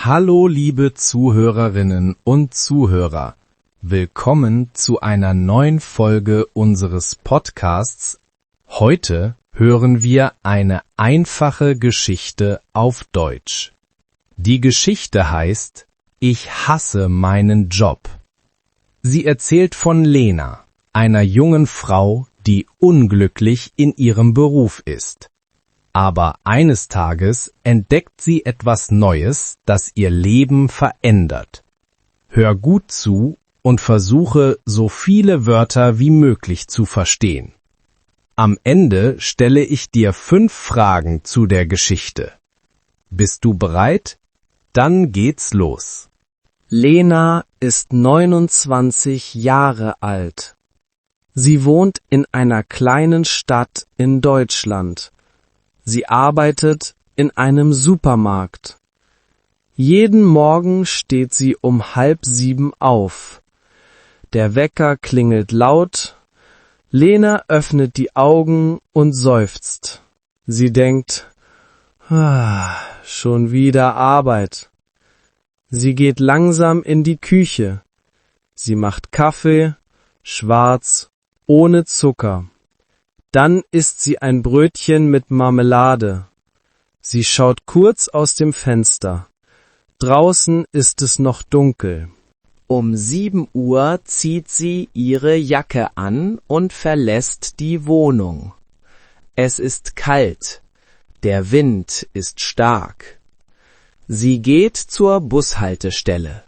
Hallo liebe Zuhörerinnen und Zuhörer, willkommen zu einer neuen Folge unseres Podcasts. Heute hören wir eine einfache Geschichte auf Deutsch. Die Geschichte heißt Ich hasse meinen Job. Sie erzählt von Lena, einer jungen Frau, die unglücklich in ihrem Beruf ist. Aber eines Tages entdeckt sie etwas Neues, das ihr Leben verändert. Hör gut zu und versuche, so viele Wörter wie möglich zu verstehen. Am Ende stelle ich dir 5 Fragen zu der Geschichte. Bist du bereit? Dann geht's los. Lena ist 29 Jahre alt. Sie wohnt in einer kleinen Stadt in Deutschland. Sie arbeitet in einem Supermarkt. Jeden Morgen steht sie um 6:30 auf. Der Wecker klingelt laut. Lena öffnet die Augen und seufzt. Sie denkt, schon wieder Arbeit. Sie geht langsam in die Küche. Sie macht Kaffee, schwarz, ohne Zucker. Dann isst sie ein Brötchen mit Marmelade. Sie schaut kurz aus dem Fenster. Draußen ist es noch dunkel. Um 7 Uhr zieht sie ihre Jacke an und verlässt die Wohnung. Es ist kalt. Der Wind ist stark. Sie geht zur Bushaltestelle.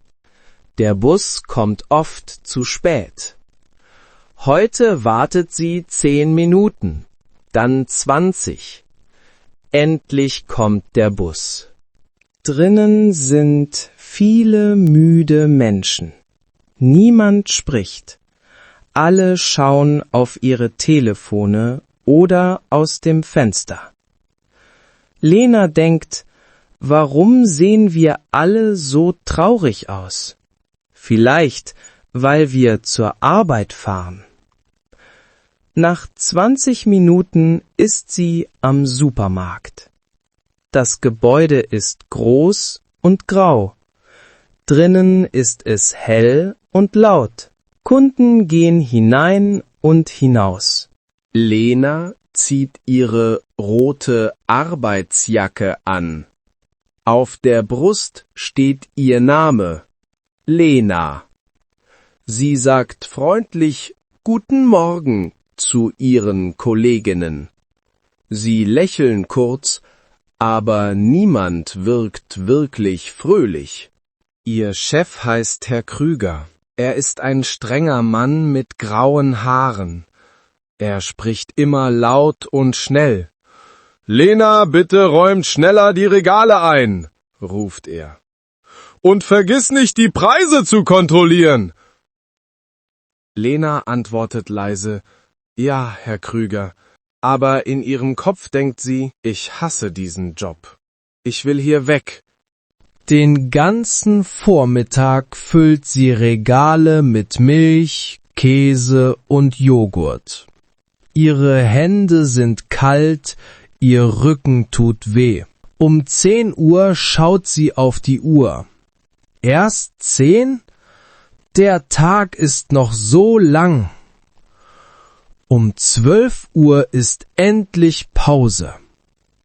Der Bus kommt oft zu spät. Heute wartet sie 10 Minuten, dann 20. Endlich kommt der Bus. Drinnen sind viele müde Menschen. Niemand spricht. Alle schauen auf ihre Telefone oder aus dem Fenster. Lena denkt, warum sehen wir alle so traurig aus? Vielleicht, weil wir zur Arbeit fahren. Nach 20 Minuten ist sie am Supermarkt. Das Gebäude ist groß und grau. Drinnen ist es hell und laut. Kunden gehen hinein und hinaus. Lena zieht ihre rote Arbeitsjacke an. Auf der Brust steht ihr Name, Lena. Sie sagt freundlich Guten Morgen zu ihren Kolleginnen. Sie lächeln kurz, aber niemand wirkt wirklich fröhlich. Ihr Chef heißt Herr Krüger. Er ist ein strenger Mann mit grauen Haaren. Er spricht immer laut und schnell. »Lena, bitte räumt schneller die Regale ein«, ruft er. »Und vergiss nicht, die Preise zu kontrollieren.« Lena antwortet leise, »Ja, Herr Krüger«, aber in ihrem Kopf denkt sie, ich hasse diesen Job. Ich will hier weg. Den ganzen Vormittag füllt sie Regale mit Milch, Käse und Joghurt. Ihre Hände sind kalt, ihr Rücken tut weh. Um 10 Uhr schaut sie auf die Uhr. Erst 10? Der Tag ist noch so lang. Um 12 Uhr ist endlich Pause.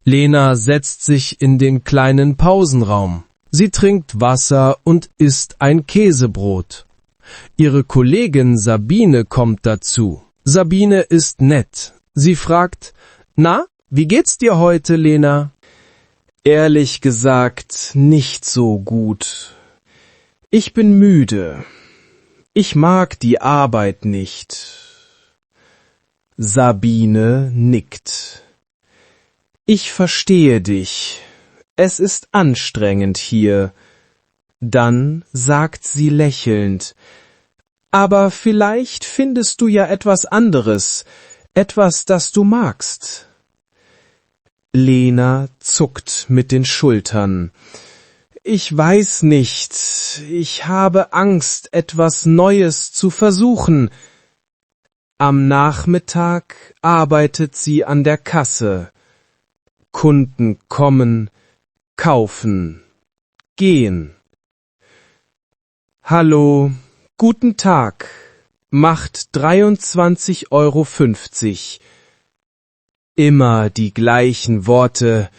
Lena setzt sich in den kleinen Pausenraum. Sie trinkt Wasser und isst ein Käsebrot. Ihre Kollegin Sabine kommt dazu. Sabine ist nett. Sie fragt, »Na, wie geht's dir heute, Lena?« »Ehrlich gesagt, nicht so gut. Ich bin müde. Ich mag die Arbeit nicht.« Sabine nickt. »Ich verstehe dich. Es ist anstrengend hier.« Dann sagt sie lächelnd, »Aber vielleicht findest du ja etwas anderes, etwas, das du magst.« Lena zuckt mit den Schultern. »Ich weiß nicht. Ich habe Angst, etwas Neues zu versuchen.« Am Nachmittag arbeitet sie an der Kasse. Kunden kommen, kaufen, gehen. Hallo, guten Tag. Macht 23,50 €. Immer die gleichen Worte,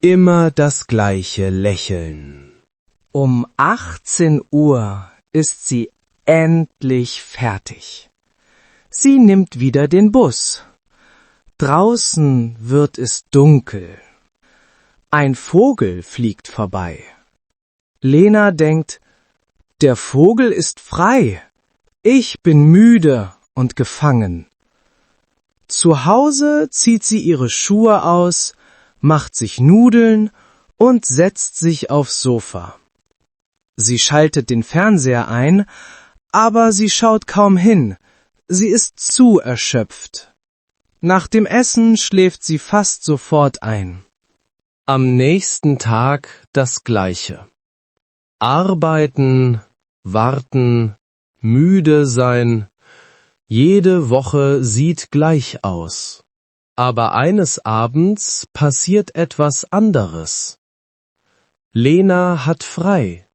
immer das gleiche Lächeln. Um 18 Uhr ist sie endlich fertig. Sie nimmt wieder den Bus. Draußen wird es dunkel. Ein Vogel fliegt vorbei. Lena denkt, der Vogel ist frei. Ich bin müde und gefangen. Zu Hause zieht sie ihre Schuhe aus, macht sich Nudeln und setzt sich aufs Sofa. Sie schaltet den Fernseher ein, aber sie schaut kaum hin. Sie ist zu erschöpft. Nach dem Essen schläft sie fast sofort ein. Am nächsten Tag das Gleiche. Arbeiten, warten, müde sein. Jede Woche sieht gleich aus. Aber eines Abends passiert etwas anderes. Lena hat frei.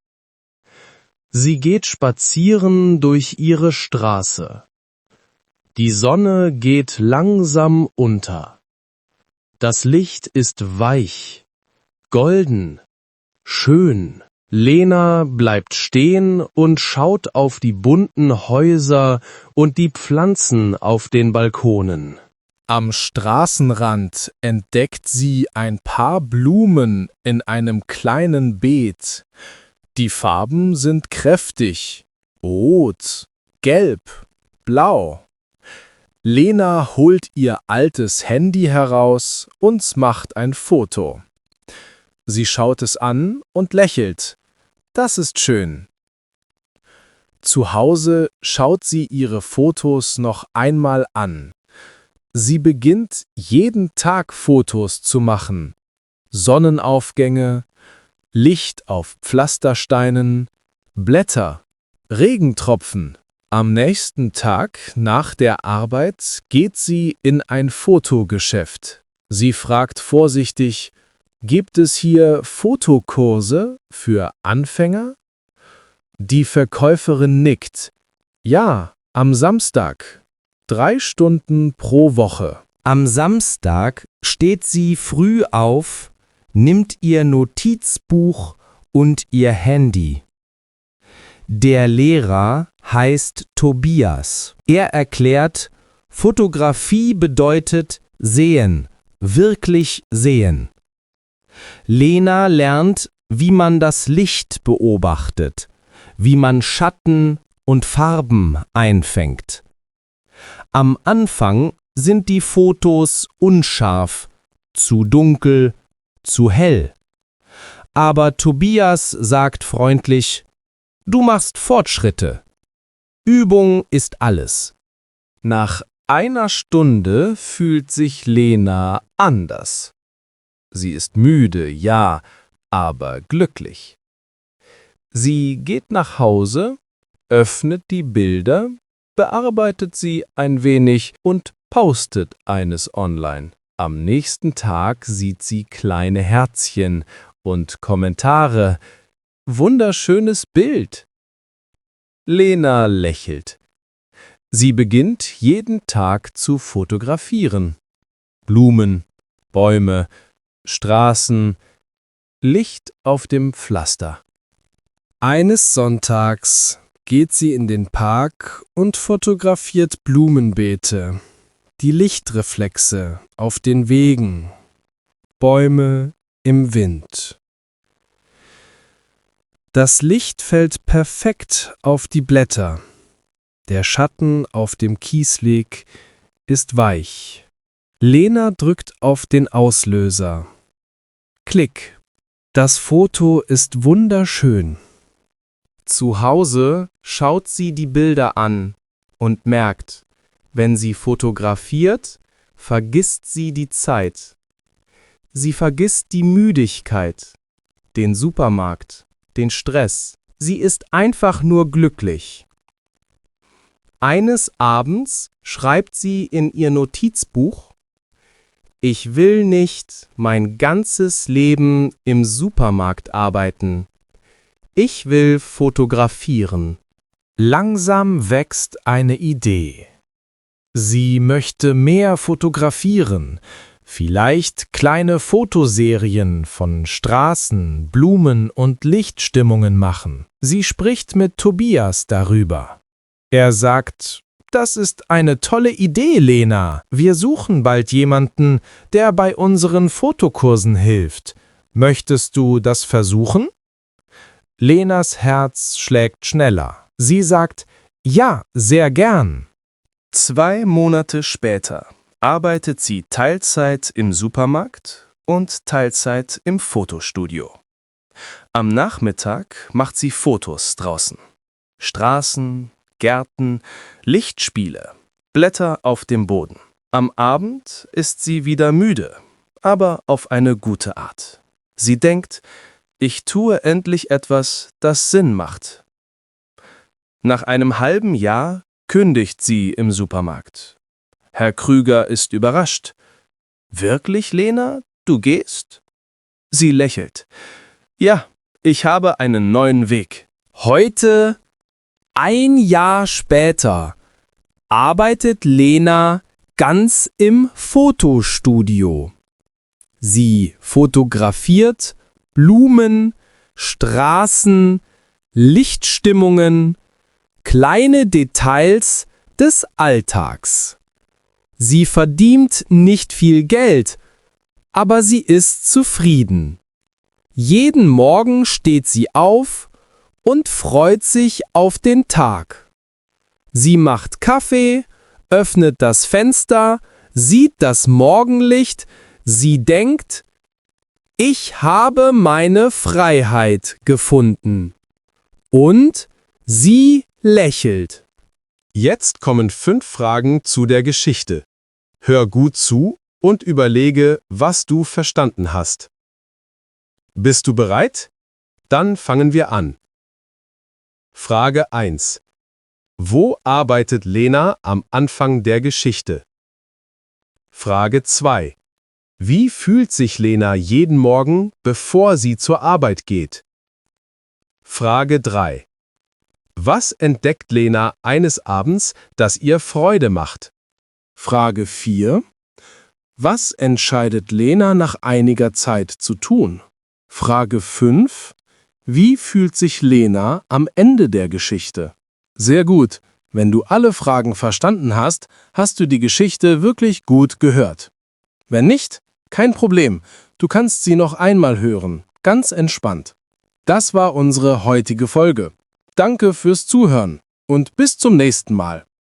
Sie geht spazieren durch ihre Straße. Die Sonne geht langsam unter. Das Licht ist weich, golden, schön. Lena bleibt stehen und schaut auf die bunten Häuser und die Pflanzen auf den Balkonen. Am Straßenrand entdeckt sie ein paar Blumen in einem kleinen Beet. Die Farben sind kräftig: rot, gelb, blau. Lena holt ihr altes Handy heraus und macht ein Foto. Sie schaut es an und lächelt. Das ist schön. Zu Hause schaut sie ihre Fotos noch einmal an. Sie beginnt jeden Tag Fotos zu machen. Sonnenaufgänge, Licht auf Pflastersteinen, Blätter, Regentropfen. Am nächsten Tag nach der Arbeit geht sie in ein Fotogeschäft. Sie fragt vorsichtig: Gibt es hier Fotokurse für Anfänger? Die Verkäuferin nickt. Ja, am Samstag. 3 Stunden pro Woche. Am Samstag steht sie früh auf, nimmt ihr Notizbuch und ihr Handy. Der Lehrer heißt Tobias. Er erklärt, Fotografie bedeutet sehen, wirklich sehen. Lena lernt, wie man das Licht beobachtet, wie man Schatten und Farben einfängt. Am Anfang sind die Fotos unscharf, zu dunkel, zu hell. Aber Tobias sagt freundlich: Du machst Fortschritte. Übung ist alles. Nach einer Stunde fühlt sich Lena anders. Sie ist müde, ja, aber glücklich. Sie geht nach Hause, öffnet die Bilder, bearbeitet sie ein wenig und postet eines online. Am nächsten Tag sieht sie kleine Herzchen und Kommentare. Wunderschönes Bild. Lena lächelt. Sie beginnt jeden Tag zu fotografieren. Blumen, Bäume, Straßen, Licht auf dem Pflaster. Eines Sonntags geht sie in den Park und fotografiert Blumenbeete, die Lichtreflexe auf den Wegen, Bäume im Wind. Das Licht fällt perfekt auf die Blätter. Der Schatten auf dem Kiesweg ist weich. Lena drückt auf den Auslöser. Klick. Das Foto ist wunderschön. Zu Hause schaut sie die Bilder an und merkt, wenn sie fotografiert, vergisst sie die Zeit. Sie vergisst die Müdigkeit, den Supermarkt, den Stress. Sie ist einfach nur glücklich. Eines Abends schreibt sie in ihr Notizbuch: Ich will nicht mein ganzes Leben im Supermarkt arbeiten. Ich will fotografieren. Langsam wächst eine Idee. Sie möchte mehr fotografieren, vielleicht kleine Fotoserien von Straßen, Blumen und Lichtstimmungen machen. Sie spricht mit Tobias darüber. Er sagt, das ist eine tolle Idee, Lena. Wir suchen bald jemanden, der bei unseren Fotokursen hilft. Möchtest du das versuchen? Lenas Herz schlägt schneller. Sie sagt, ja, sehr gern. 2 Monate später arbeitet sie Teilzeit im Supermarkt und Teilzeit im Fotostudio. Am Nachmittag macht sie Fotos draußen. Straßen, Gärten, Lichtspiele, Blätter auf dem Boden. Am Abend ist sie wieder müde, aber auf eine gute Art. Sie denkt, ich tue endlich etwas, das Sinn macht. Nach einem halben Jahr kündigt sie im Supermarkt. Herr Krüger ist überrascht. Wirklich, Lena, du gehst? Sie lächelt. Ja, ich habe einen neuen Weg. Heute, 1 Jahr später, arbeitet Lena ganz im Fotostudio. Sie fotografiert Blumen, Straßen, Lichtstimmungen, kleine Details des Alltags. Sie verdient nicht viel Geld, aber sie ist zufrieden. Jeden Morgen steht sie auf und freut sich auf den Tag. Sie macht Kaffee, öffnet das Fenster, sieht das Morgenlicht, sie denkt, ich habe meine Freiheit gefunden. Und sie lächelt. Jetzt kommen 5 Fragen zu der Geschichte. Hör gut zu und überlege, was du verstanden hast. Bist du bereit? Dann fangen wir an. Frage 1. Wo arbeitet Lena am Anfang der Geschichte? Frage 2. Wie fühlt sich Lena jeden Morgen, bevor sie zur Arbeit geht? Frage 3. Was entdeckt Lena eines Abends, das ihr Freude macht? Frage 4. Was entscheidet Lena nach einiger Zeit zu tun? Frage 5. Wie fühlt sich Lena am Ende der Geschichte? Sehr gut. Wenn du alle Fragen verstanden hast, hast du die Geschichte wirklich gut gehört. Wenn nicht, kein Problem. Du kannst sie noch einmal hören. Ganz entspannt. Das war unsere heutige Folge. Danke fürs Zuhören und bis zum nächsten Mal.